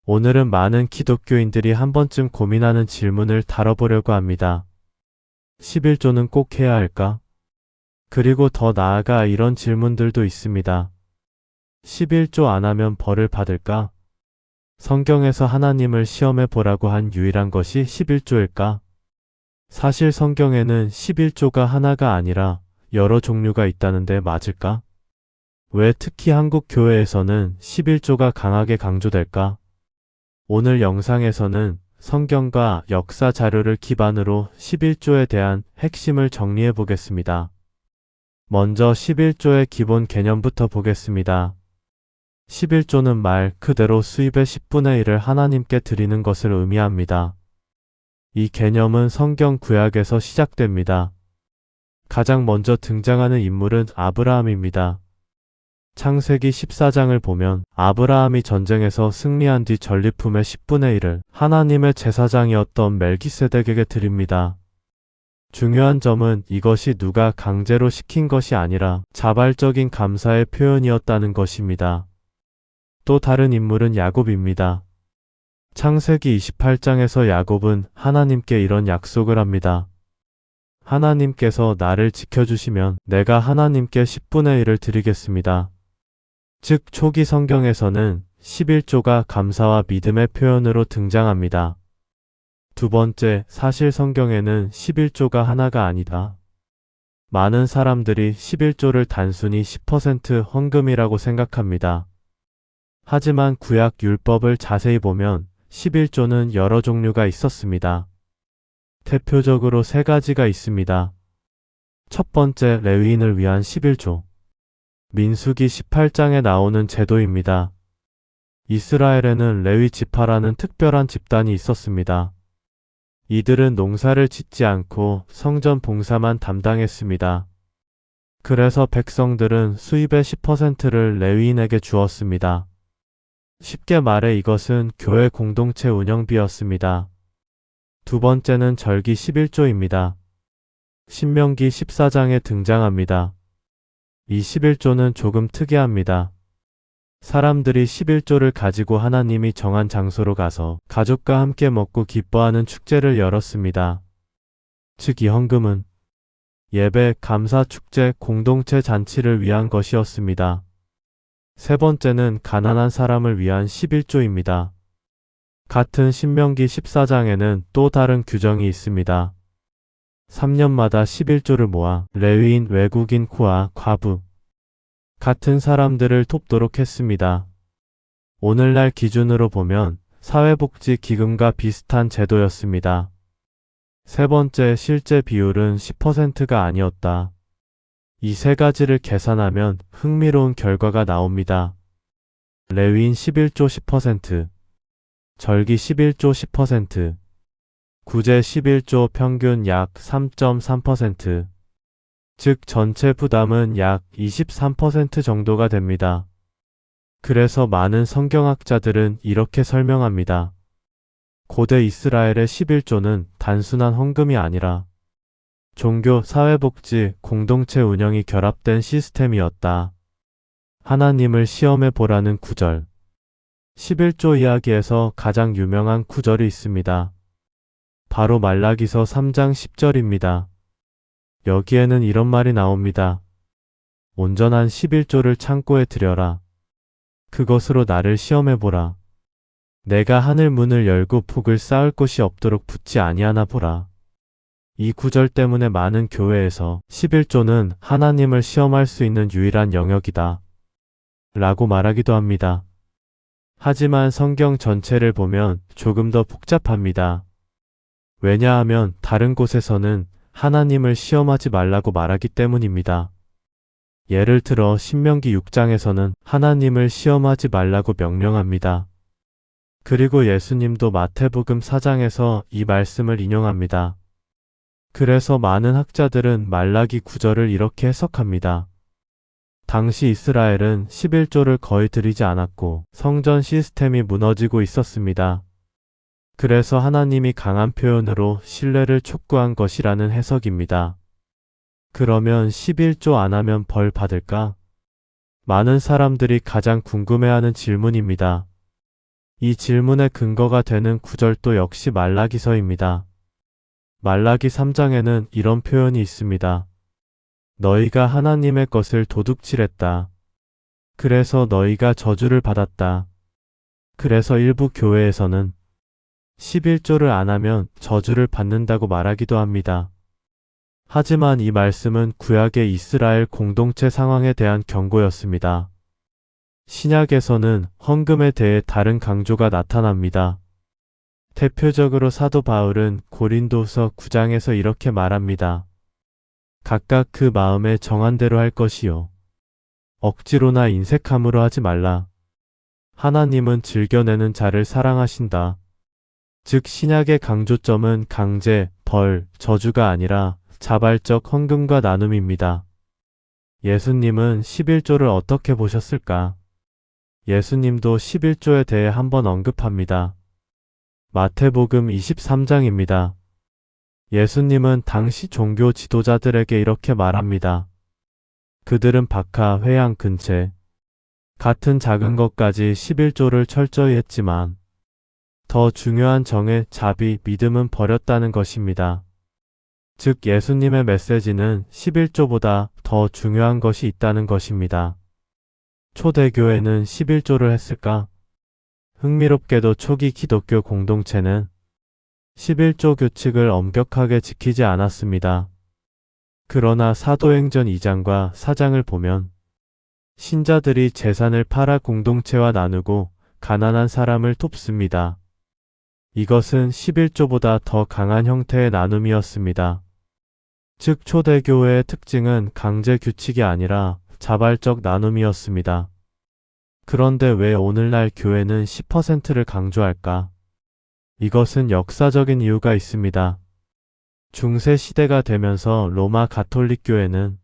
오늘은 많은 기독교인들이 한 번쯤 고민하는 질문을 다뤄보려고 합니다. 11조는 꼭 해야 할까? 그리고 더 나아가 이런 질문들도 있습니다. 11조 안 하면 벌을 받을까? 성경에서 하나님을 시험해 보라고 한 유일한 것이 11조일까? 사실 성경에는 11조가 하나가 아니라 여러 종류가 있다는데 맞을까? 왜 특히 한국 교회에서는 11조가 강하게 강조될까? 오늘 영상에서는 성경과 역사 자료를 기반으로 11조에 대한 핵심을 정리해 보겠습니다. 먼저 11조의 기본 개념부터 보겠습니다. 11조는 말 그대로 수입의 10분의 1을 하나님께 드리는 것을 의미합니다. 이 개념은 성경 구약에서 시작됩니다. 가장 먼저 등장하는 인물은 아브라함입니다. 창세기 14장을 보면 아브라함이 전쟁에서 승리한 뒤 전리품의 10분의 1을 하나님의 제사장이었던 멜기세덱에게 드립니다. 중요한 점은 이것이 누가 강제로 시킨 것이 아니라 자발적인 감사의 표현이었다는 것입니다. 또 다른 인물은 야곱입니다. 창세기 28장에서 야곱은 하나님께 이런 약속을 합니다. 하나님께서 나를 지켜주시면 내가 하나님께 10분의 1을 드리겠습니다. 즉 초기 성경에서는 11조가 감사와 믿음의 표현으로 등장합니다. 두 번째, 사실 성경에는 11조가 하나가 아니다. 많은 사람들이 11조를 단순히 10% 헌금이라고 생각합니다. 하지만 구약 율법을 자세히 보면 11조는 여러 종류가 있었습니다. 대표적으로 세 가지가 있습니다. 첫 번째, 레위인을 위한 11조. 민수기 18장에 나오는 제도입니다. 이스라엘에는 레위 지파라는 특별한 집단이 있었습니다. 이들은 농사를 짓지 않고 성전 봉사만 담당했습니다. 그래서 백성들은 수입의 10%를 레위인에게 주었습니다. 쉽게 말해 이것은 교회 공동체 운영비였습니다. 두 번째는 절기 11조입니다. 신명기 14장에 등장합니다. 이 11조는 조금 특이합니다. 사람들이 11조를 가지고 하나님이 정한 장소로 가서 가족과 함께 먹고 기뻐하는 축제를 열었습니다. 즉 이 헌금은 예배, 감사, 축제, 공동체 잔치를 위한 것이었습니다. 세 번째는 가난한 사람을 위한 11조입니다. 같은 신명기 14장에는 또 다른 규정이 있습니다. 3년마다 11조를 모아 레위인, 외국인, 고아, 과부 같은 사람들을 돕도록 했습니다. 오늘날 기준으로 보면 사회복지기금과 비슷한 제도였습니다. 세 번째, 실제 비율은 10%가 아니었다. 이 세 가지를 계산하면 흥미로운 결과가 나옵니다. 레위인 11조 10%, 절기 11조 10%, 구제 11조 평균 약 3.3%, 즉 전체 부담은 약 23% 정도가 됩니다. 그래서 많은 성경학자들은 이렇게 설명합니다. 고대 이스라엘의 11조는 단순한 헌금이 아니라 종교, 사회복지, 공동체 운영이 결합된 시스템이었다. 하나님을 시험해 보라는 구절. 11조 이야기에서 가장 유명한 구절이 있습니다. 바로 말라기서 3장 10절입니다. 여기에는 이런 말이 나옵니다. 온전한 11조를 창고에 들여라. 그것으로 나를 시험해 보라. 내가 하늘 문을 열고 북을 쌓을 곳이 없도록 붙지 아니하나 보라. 이 구절 때문에 많은 교회에서 11조는 하나님을 시험할 수 있는 유일한 영역이다 라고 말하기도 합니다. 하지만 성경 전체를 보면 조금 더 복잡합니다. 왜냐하면 다른 곳에서는 하나님을 시험하지 말라고 말하기 때문입니다. 예를 들어 신명기 6장에서는 하나님을 시험하지 말라고 명령합니다. 그리고 예수님도 마태복음 4장에서 이 말씀을 인용합니다. 그래서 많은 학자들은 말라기 9절을 이렇게 해석합니다. 당시 이스라엘은 11조를 거의 드리지 않았고 성전 시스템이 무너지고 있었습니다. 그래서 하나님이 강한 표현으로 신뢰를 촉구한 것이라는 해석입니다. 그러면 11조 안 하면 벌 받을까? 많은 사람들이 가장 궁금해하는 질문입니다. 이 질문의 근거가 되는 구절도 역시 말라기서입니다. 말라기 3장에는 이런 표현이 있습니다. 너희가 하나님의 것을 도둑질했다. 그래서 너희가 저주를 받았다. 그래서 일부 교회에서는 11조를 안 하면 저주를 받는다고 말하기도 합니다. 하지만 이 말씀은 구약의 이스라엘 공동체 상황에 대한 경고였습니다. 신약에서는 헌금에 대해 다른 강조가 나타납니다. 대표적으로 사도 바울은 고린도서 9장에서 이렇게 말합니다. 각각 그 마음에 정한 대로 할 것이요. 억지로나 인색함으로 하지 말라. 하나님은 즐겨내는 자를 사랑하신다. 즉 신약의 강조점은 강제, 벌, 저주가 아니라 자발적 헌금과 나눔입니다. 예수님은 11조를 어떻게 보셨을까? 예수님도 11조에 대해 한번 언급합니다. 마태복음 23장입니다. 예수님은 당시 종교 지도자들에게 이렇게 말합니다. 그들은 박하, 회양, 근체 같은 작은 것까지 11조를 철저히 했지만 더 중요한 정의, 자비, 믿음은 버렸다는 것입니다. 즉 예수님의 메시지는 11조보다 더 중요한 것이 있다는 것입니다. 초대교회는 11조를 했을까? 흥미롭게도 초기 기독교 공동체는 11조 규칙을 엄격하게 지키지 않았습니다. 그러나 사도행전 2장과 4장을 보면 신자들이 재산을 팔아 공동체와 나누고 가난한 사람을 돕습니다. 이것은 11조보다 더 강한 형태의 나눔이었습니다. 즉 초대교회의 특징은 강제 규칙이 아니라 자발적 나눔이었습니다. 그런데 왜 오늘날 교회는 10%를 강조할까? 이것은 역사적인 이유가 있습니다. 중세 시대가 되면서 로마 가톨릭 교회는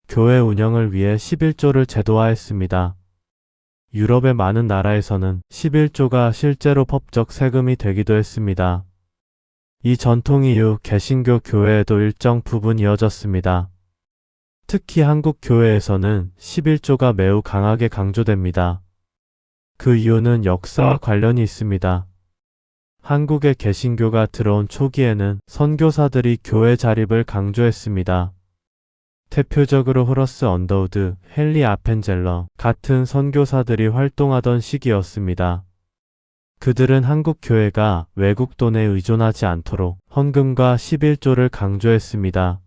교회 운영을 위해 11조를 제도화했습니다. 유럽의 많은 나라에서는 11조가 실제로 법적 세금이 되기도 했습니다. 이 전통 이후 개신교 교회에도 일정 부분 이어졌습니다. 특히 한국 교회에서는 11조가 매우 강하게 강조됩니다. 그 이유는 역사와 관련이 있습니다. 한국의 개신교가 들어온 초기에는 선교사들이 교회 자립을 강조했습니다. 대표적으로 호러스 언더우드, 헨리 아펜젤러 같은 선교사들이 활동하던 시기였습니다. 그들은 한국 교회가 외국 돈에 의존하지 않도록 헌금과 11조를 강조했습니다.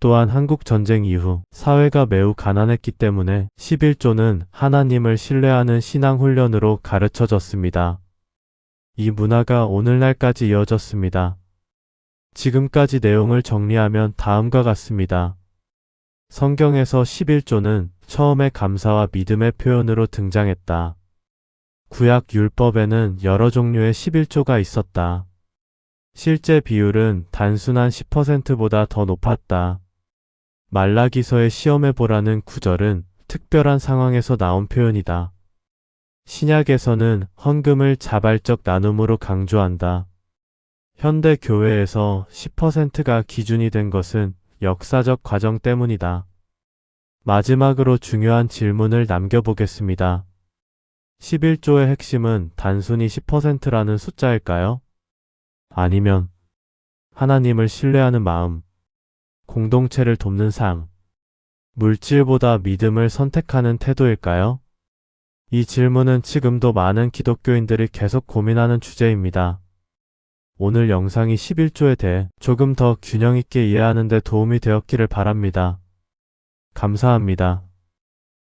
또한 한국 전쟁 이후 사회가 매우 가난했기 때문에 11조는 하나님을 신뢰하는 신앙 훈련으로 가르쳐졌습니다. 이 문화가 오늘날까지 이어졌습니다. 지금까지 내용을 정리하면 다음과 같습니다. 성경에서 11조는 처음에 감사와 믿음의 표현으로 등장했다. 구약 율법에는 여러 종류의 11조가 있었다. 실제 비율은 단순한 10%보다 더 높았다. 말라기서의 시험해보라는 구절은 특별한 상황에서 나온 표현이다. 신약에서는 헌금을 자발적 나눔으로 강조한다. 현대 교회에서 10%가 기준이 된 것은 역사적 과정 때문이다. 마지막으로 중요한 질문을 남겨보겠습니다. 11조의 핵심은 단순히 10%라는 숫자일까요? 아니면 하나님을 신뢰하는 마음, 공동체를 돕는 삶, 물질보다 믿음을 선택하는 태도일까요? 이 질문은 지금도 많은 기독교인들이 계속 고민하는 주제입니다. 오늘 영상이 11조에 대해 조금 더 균형 있게 이해하는 데 도움이 되었기를 바랍니다. 감사합니다.